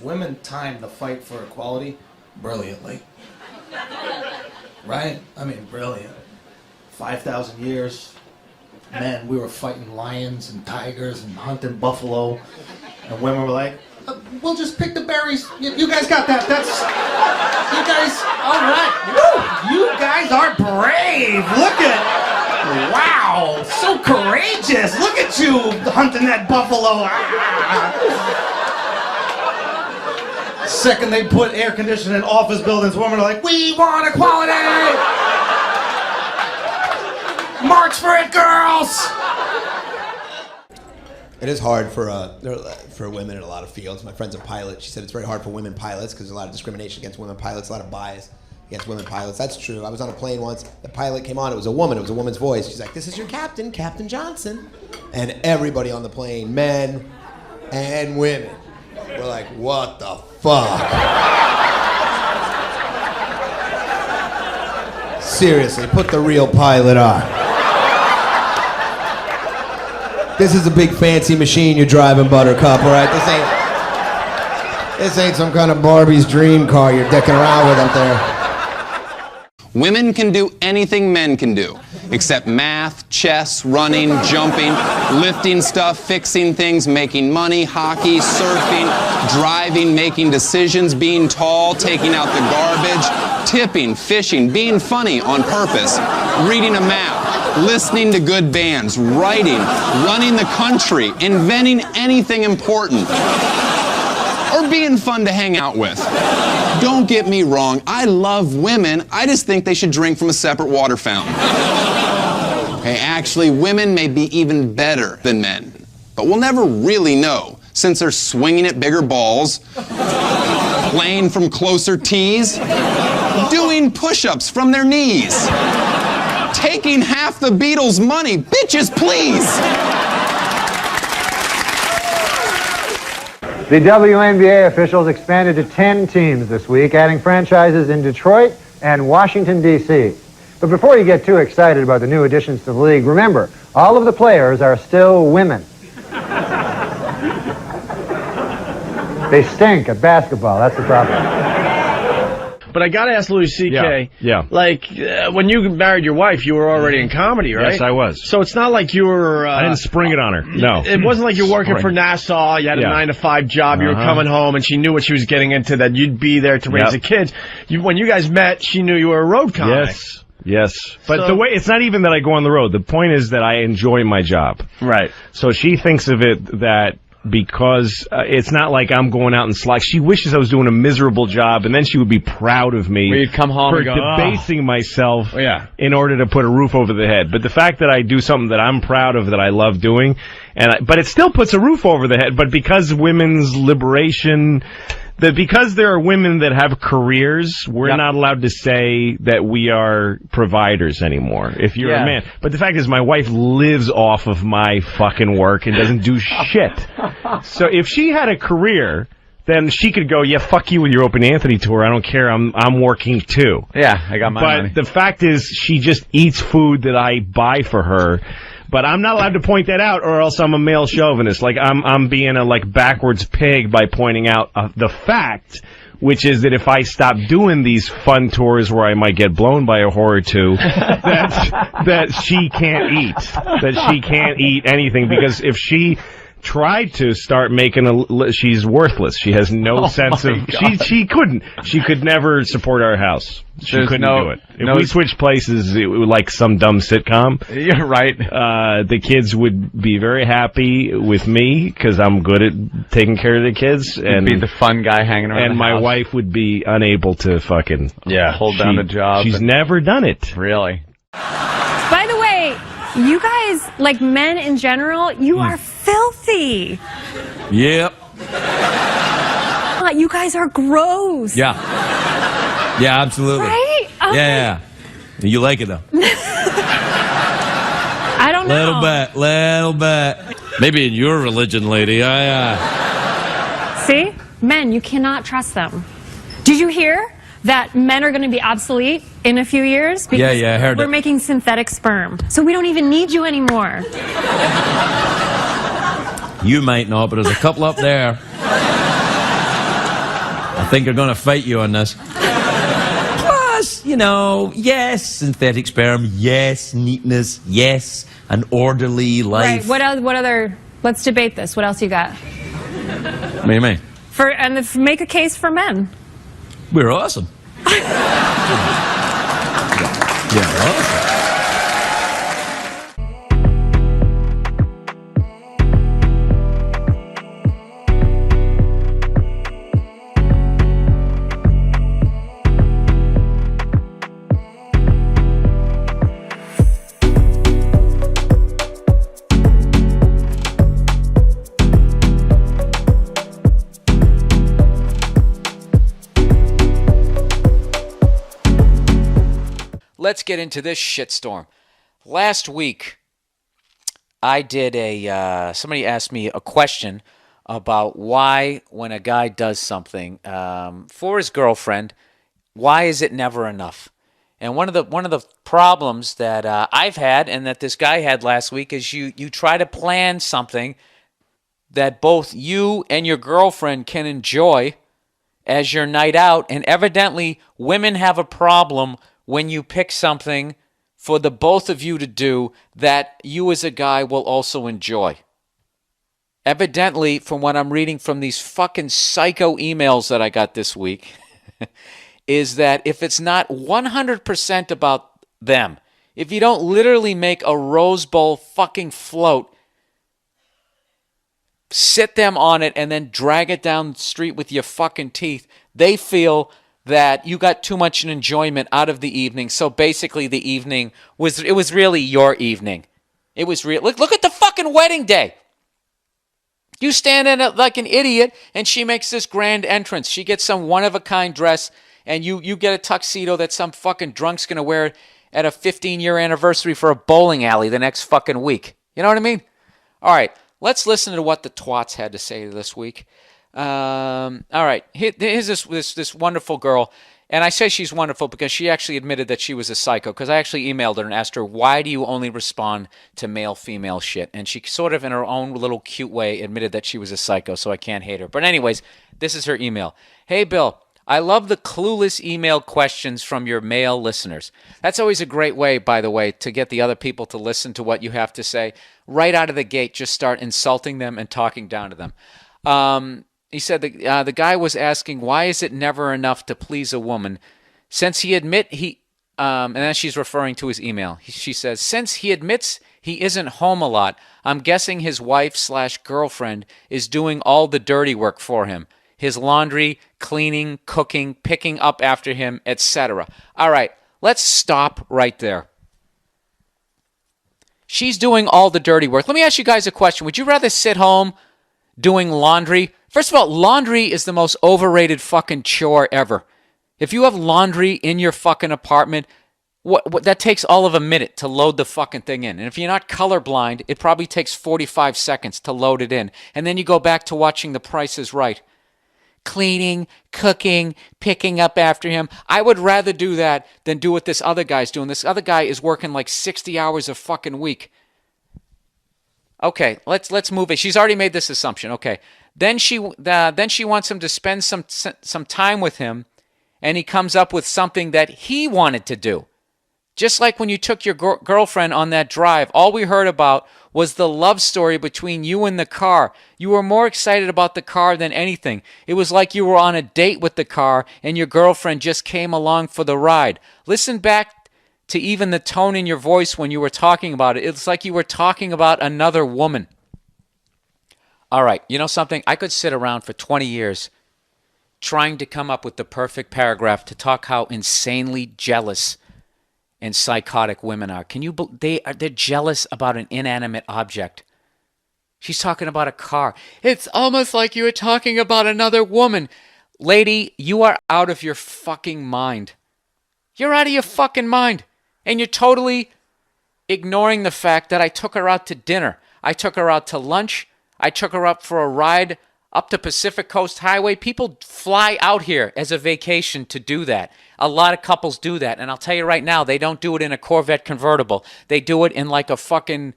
women timed the fight for equality brilliantly. Right? I mean, brilliant. 5,000 years, men, we were fighting lions and tigers and hunting buffalo, and women were like, we'll just pick the berries. You guys got that. That's, you guys, all right. Woo! You guys are brave. Look at, wow, so courageous. Look at you hunting that buffalo. Second they put air conditioning in office buildings, women are like, we want equality. March for it, girls. It is hard for women in a lot of fields. My friend's a pilot. She said it's very hard for women pilots because there's a lot of discrimination against women pilots, a lot of bias against women pilots. That's true. I was on a plane once. The pilot came on. It was a woman. It was a woman's voice. She's like, this is your captain, Captain Johnson. And everybody on the plane, men and women, were like, what the fuck? Seriously, put the real pilot on. This is a big fancy machine you're driving, Buttercup, all right? This ain't some kind of Barbie's dream car you're dicking around with up there. Women can do anything men can do, except math, chess, running, jumping, lifting stuff, fixing things, making money, hockey, surfing, driving, making decisions, being tall, taking out the garbage, tipping, fishing, being funny on purpose, reading a map, listening to good bands, writing, running the country, inventing anything important, or being fun to hang out with. Don't get me wrong, I love women, I just think they should drink from a separate water fountain. Okay, actually, women may be even better than men, but we'll never really know, since they're swinging at bigger balls, playing from closer tees, doing push-ups from their knees, taking half the Beatles' money. Bitches, please! The WNBA officials expanded to 10 teams this week, adding franchises in Detroit and Washington, D.C. But before you get too excited about the new additions to the league, remember, all of the players are still women. They stink at basketball, that's the problem. But I gotta ask Louis C.K. Yeah. Like, when you married your wife, you were already in comedy, right? Yes, I was. So it's not like you were... I didn't spring it on her, no. It wasn't like you're working for Nassau, you had a 9-to-5 job, you were coming home, and she knew what she was getting into, that you'd be there to raise the kids. When you guys met, she knew you were a road comic. Yes. But the way, it's not even that I go on the road. The point is that I enjoy my job. Right. So she thinks of it that... because it's not like I'm going out and slack. She wishes I was doing a miserable job, and then she would be proud of me We'd come home for and go, debasing myself in order to put a roof over the head. But the fact that I do something that I'm proud of, that I love doing, but it still puts a roof over the head. But because women's liberation... because there are women that have careers, we're not allowed to say that we are providers anymore, if you're a man. But the fact is, my wife lives off of my fucking work and doesn't do shit. So if she had a career, then she could go, yeah, fuck you with your Open Anthony tour. I don't care. I'm working too. Yeah, I got my money. But the fact is, she just eats food that I buy for her. But I'm not allowed to point that out, or else I'm a male chauvinist. Like, I'm being a, backwards pig by pointing out the fact, which is that if I stop doing these fun tours where I might get blown by a whore or two, that she can't eat. That she can't eat anything, because if she tried to start making she's worthless. She has no sense of... She couldn't. She could never support our house. She couldn't do it. If we switched places, it would like some dumb sitcom. You're right. The kids would be very happy with me because I'm good at taking care of the kids. And be the fun guy hanging around and the my house. wife would be unable to fucking... hold down the job. She's never done it. Really? By the way, you guys, like men in general, you are filthy. Yep. You guys are gross. Yeah. Yeah, absolutely. Right? Okay. Yeah. You like it, though? I don't know. Little bit. Maybe in your religion, lady. See? Men, you cannot trust them. Did you hear that men are going to be obsolete in a few years? Because I heard we're making synthetic sperm. So we don't even need you anymore. You might not, but there's a couple up there. think are going to fight you on this. Plus, yes, synthetic sperm, yes, neatness, yes, an orderly life. Right. What other? Let's debate this. What else you got? What do you mean? Make a case for men. We're awesome. Yeah, awesome. Let's get into this shitstorm. Last week, I did somebody asked me a question about why, when a guy does something for his girlfriend, why is it never enough? And one of the problems that I've had and that this guy had last week is you try to plan something that both you and your girlfriend can enjoy as your night out, and evidently women have a problem when you pick something for the both of you to do that you as a guy will also enjoy. Evidently, from what I'm reading from these fucking psycho emails that I got this week, is that if it's not 100% about them, if you don't literally make a Rose Bowl fucking float, sit them on it, and then drag it down the street with your fucking teeth, they feel that you got too much enjoyment out of the evening. So basically the evening was really your evening. It was real. Look at the fucking wedding day. You stand in it like an idiot, and she makes this grand entrance. She gets some one-of-a-kind dress, and you get a tuxedo that some fucking drunk's going to wear at a 15-year anniversary for a bowling alley the next fucking week. You know what I mean? All right, let's listen to what the twats had to say this week. All right, here's this wonderful girl, and I say she's wonderful because she actually admitted that she was a psycho, because I actually emailed her and asked her, why do you only respond to male-female shit? And she sort of, in her own little cute way, admitted that she was a psycho, so I can't hate her. But anyways, this is her email. Hey, Bill, I love the clueless email questions from your male listeners. That's always a great way, by the way, to get the other people to listen to what you have to say. Right out of the gate, just start insulting them and talking down to them. He said the guy was asking, why is it never enough to please a woman? Since he and then she's referring to his email. She says, since he admits he isn't home a lot, I'm guessing his wife/girlfriend is doing all the dirty work for him. His laundry, cleaning, cooking, picking up after him, etc. All right, let's stop right there. She's doing all the dirty work. Let me ask you guys a question. Would you rather sit home doing laundry? First of all, laundry is the most overrated fucking chore ever. If you have laundry in your fucking apartment, what that takes all of a minute to load the fucking thing in. And if you're not colorblind, it probably takes 45 seconds to load it in. And then you go back to watching The Price is Right. Cleaning, cooking, picking up after him. I would rather do that than do what this other guy's doing. This other guy is working like 60 hours a fucking week. Okay, let's move it. She's already made this assumption. Okay. Then she wants him to spend some time with him, and he comes up with something that he wanted to do. Just like when you took your girlfriend on that drive, all we heard about was the love story between you and the car. You were more excited about the car than anything. It was like you were on a date with the car, and your girlfriend just came along for the ride. Listen back to even the tone in your voice when you were talking about it. It's like you were talking about another woman. All right, you know something? I could sit around for 20 years trying to come up with the perfect paragraph to talk how insanely jealous and psychotic women are. They're jealous about an inanimate object. She's talking about a car. It's almost like you were talking about another woman. Lady, you are out of your fucking mind. You're out of your fucking mind. And you're totally ignoring the fact that I took her out to dinner. I took her out to lunch. I took her up for a ride up to Pacific Coast Highway. People fly out here as a vacation to do that. A lot of couples do that. And I'll tell you right now, they don't do it in a Corvette convertible. They do it in like a fucking,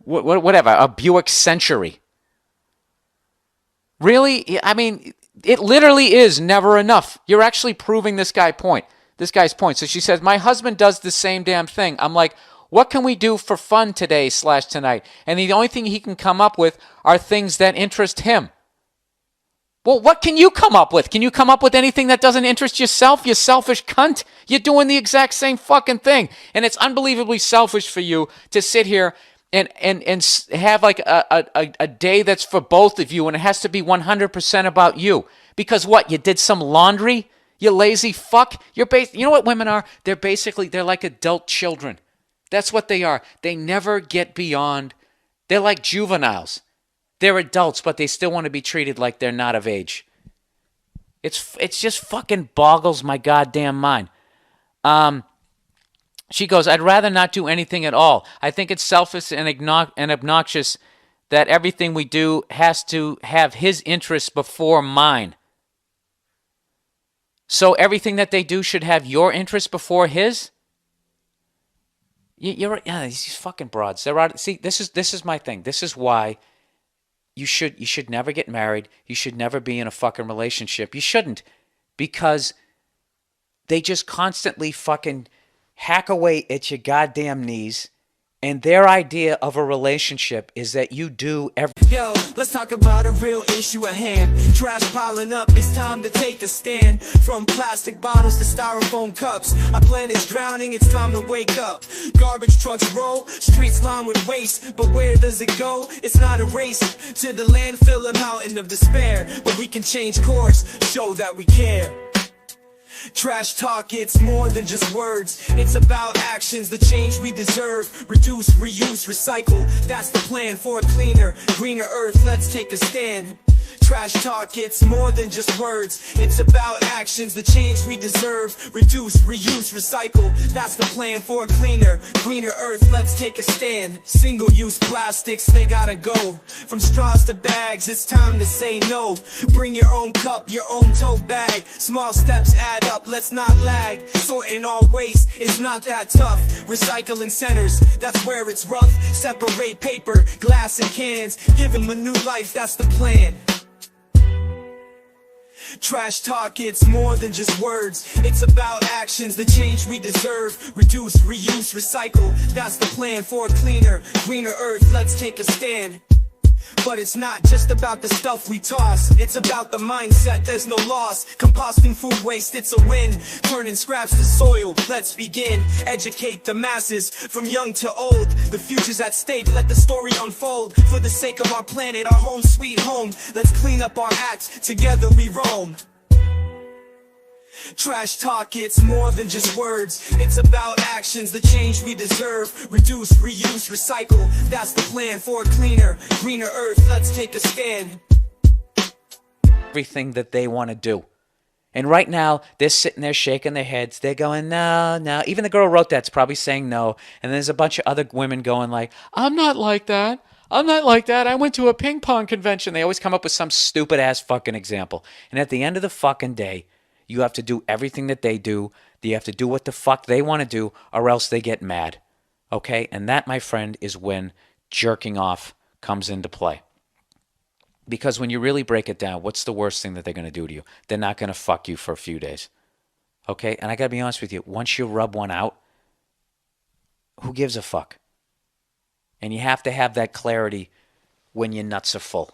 whatever, a Buick Century. Really? I mean, It literally is never enough. You're actually proving this guy's point. So she says, my husband does the same damn thing. I'm like, what can we do for fun today/tonight? And the only thing he can come up with are things that interest him. Well, what can you come up with? Can you come up with anything that doesn't interest yourself, you selfish cunt? You're doing the exact same fucking thing. And it's unbelievably selfish for you to sit here and have like a day that's for both of you, and it has to be 100% about you. Because what? You did some laundry? You lazy fuck? You know what women are? They're like adult children. That's what they are. They never get beyond. They're like juveniles. They're adults, but they still want to be treated like they're not of age. It's just fucking boggles my goddamn mind. She goes, I'd rather not do anything at all. I think it's selfish and obnoxious that everything we do has to have his interests before mine. So everything that they do should have your interests before his? You're right. Yeah, these fucking broads. They're out. See, this is my thing. This is why you should never get married. You should never be in a fucking relationship. You shouldn't, because they just constantly fucking hack away at your goddamn knees, and their idea of a relationship is that you do everything. Yo, let's talk about a real issue at hand. Trash piling up, it's time to take a stand. From plastic bottles to styrofoam cups, our planet's drowning, it's time to wake up. Garbage trucks roll, streets lined with waste, but where does it go? It's not a race to the landfill, a mountain of despair, but we can change course, show that we care. Trash talk, it's more than just words. It's about actions, the change we deserve. Reduce, reuse, recycle. That's the plan for a cleaner, greener earth. Let's take a stand. Trash talk, it's more than just words. It's about actions, the change we deserve. Reduce, reuse, recycle. That's the plan for a cleaner, greener earth. Let's take a stand. Single-use plastics, they gotta go. From straws to bags, it's time to say no. Bring your own cup, your own tote bag. Small steps add up, let's not lag. Sorting all waste is not that tough. Recycling centers, that's where it's rough. Separate paper, glass, and cans. Give them a new life, that's the plan. Trash talk, it's more than just words. It's about actions, the change we deserve. Reduce, reuse, recycle. That's the plan for a cleaner, greener earth. Let's take a stand. But it's not just about the stuff we toss. It's about the mindset, there's no loss. Composting food waste, it's a win. Turning scraps to soil, let's begin. Educate the masses, from young to old. The future's at stake, let the story unfold. For the sake of our planet, our home sweet home. Let's clean up our acts, together we roam. Trash talk, it's more than just words. It's about actions, the change we deserve. Reduce, reuse, recycle. That's the plan for a cleaner, greener earth. Let's take a stand. Everything that they want to do. And right now, they're sitting there shaking their heads. They're going, no, no. Even the girl who wrote that's probably saying no. And there's a bunch of other women going like, I'm not like that. I'm not like that. I went to a ping pong convention. They always come up with some stupid ass fucking example. And at the end of the fucking day, you have to do everything that they do. You have to do what the fuck they want to do, or else they get mad. Okay? And that, my friend, is when jerking off comes into play. Because when you really break it down, what's the worst thing that they're going to do to you? They're not going to fuck you for a few days. Okay? And I got to be honest with you. Once you rub one out, who gives a fuck? And you have to have that clarity when your nuts are full.